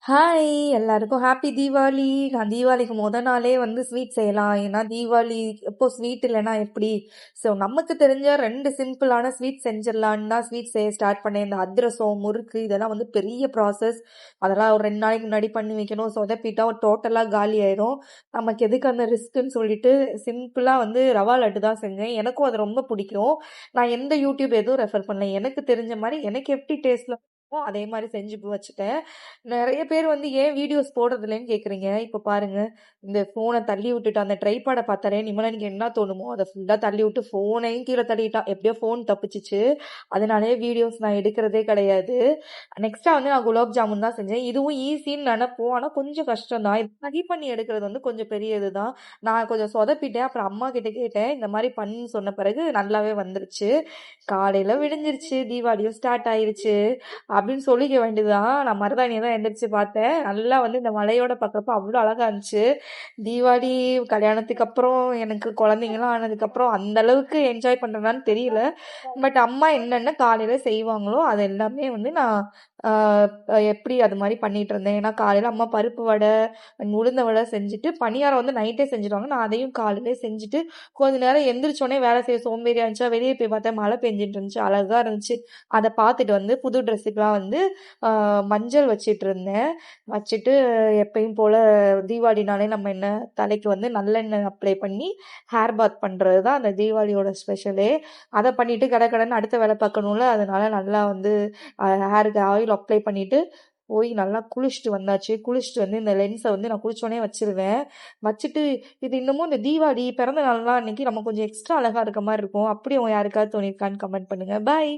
Hi! எல்லாருக்கும் happy Deepavali. நான் தீபாவளிக்கு நாளே ஸ்வீட் செய்யலாம். ஏன்னா தீபாவளி அப்போ ஸ்வீட் இல்லன்னா எப்படி? ஸோ நமக்கு தெரிஞ்ச 2 சிம்பிளான ஸ்வீட் செஞ்சிடலான்னு தான் ஸ்வீட் செய்ய ஸ்டார்ட் பண்ணேன். இந்த அதிரசம், முறுக்கு இதெல்லாம் பெரிய ப்ராசஸ். அதெல்லாம் ஒரு 2 நாளைக்கு முன்னாடி பண்ணி வைக்கணும். சொதப்பிட்டா டோட்டலா காலி ஆயிரும். நமக்கு எதுக்கு அந்த ரிஸ்க்குன்னு சொல்லிட்டு சிம்பிளா ரவா லட்டு தான் செஞ்சேன். எனக்கும் அது ரொம்ப பிடிக்கும். நான் எந்த யூடியூப் எதுவும் ரெஃபர் பண்ணல. எனக்கு தெரிஞ்ச மாரி எனக்கு எப்படி டேஸ்ட்ல அதே மாரி செஞ்சு வச்சுட்டேன். நெறைய பேர் ஏன் வீடியோஸ் போடுறதில்லன்னு கேட்குறீங்க. இப்ப பாருங்க, இந்த ஃபோன தள்ளி விட்டுட்டு அந்த ட்ரைபாட பார்த்தாலே நிமலனுக்கு என்ன தோணுமோ, அத ஃபுல்லா தள்ளி விட்டு ஃபோனையும் கீழ தள்ளிட்டான். எப்படியோ ஃபோன் தப்பிச்சுச்சு. அதனாலயே வீடியோஸ் நான் எடுக்கிறதே கிடையாது. நெக்ஸ்ட்டா நான் குலாப் ஜாமுன் தான் செஞ்சேன். இதுவும் ஈஸின்னு நெனப்போம். ஆனா கொஞ்சம் கஷ்டம் தான். ரெடி பண்ணி எடுக்கிறது கொஞ்சம் பெரிய இதுதான். நான் கொஞ்சம் சொதப்பிட்டேன். அப்புறம் அம்மா கிட்ட கேட்டேன். இந்த மாரி பண்ணுன்னு சொன்ன பிறகு நல்லாவே வந்துருச்சு. காலையில விடிஞ்சிருச்சு. தீபாவளியும் ஸ்டார்ட் ஆயிருச்சு. அப்படின்னு சொல்லிக்க வேண்டியதுதான். நான் மருதாணிய தான் எந்திரிச்சு பார்த்தேன். நல்லா இந்த மலையோட பார்க்குறப்ப அவ்வளோ அழகா இருந்துச்சு. தீபாவளி கல்யாணத்துக்கு அப்புறம் எனக்கு குழந்தைங்கலாம் ஆனதுக்கப்புறம் அந்த அளவுக்கு என்ஜாய் பண்றேனான்னு தெரியல. பட் அம்மா என்னென்ன காலையில செய்வாங்களோ அது எல்லாமே நான் ஆ எப்படி அது மாரி பண்ணிட்டு இருந்தேன். ஏன்னா காலையில அம்மா பருப்பு வடை, உளுந்த வடை செஞ்சுட்டு, பணியாரம் நைட்டே செஞ்சுருவாங்க. நான் அதையும் காலையிலே செஞ்சுட்டு, கொஞ்ச நேரம் எந்திரிச்சோனே வேலை செய்ய சோம்பேறியா இருந்துச்சா, வெளிய போய் பார்த்தேன் மழை பெஞ்சுட்டு இருந்துச்சு. அழகா இருந்துச்சு. அத பார்த்துட்டு புது ட்ரெஸ்ஸுக்குலாம் ஆ மஞ்சள் வச்சுட்டு இருந்தேன். வச்சுட்டு எப்பயும் போல தீபாவளினாலே நம்ம என்ன தலைக்கு நல்லெண்ணெய் அப்ளை பண்ணி ஹேர் பாத் பண்றது தான் அந்த தீபாவளியோட ஸ்பெஷலே. அத பண்ணிட்டு கடகடன்னு அடுத்த வேலை பார்க்கணும்ல. அதனால நல்லா ஹேருக்கு ஆயில் அப்ளை பண்ணிட்டு போய் நல்லா குளிச்சுட்டு வந்தாச்சு. குளிச்சுட்டு இந்த லென்ஸ நான் குளிச்சோனே வச்சுருவேன். வச்சுட்டு இது இன்னமும் இந்த தீபாவளி, பிறந்த நாள்லாம் அன்னைக்கு நம்ம கொஞ்சம் எக்ஸ்ட்ரா அழகா இருக்க மாரி இருக்கும். அப்படி யாருக்காவது தோணியிருக்கான்னு கமெண்ட் பண்ணுங்க. பாய்.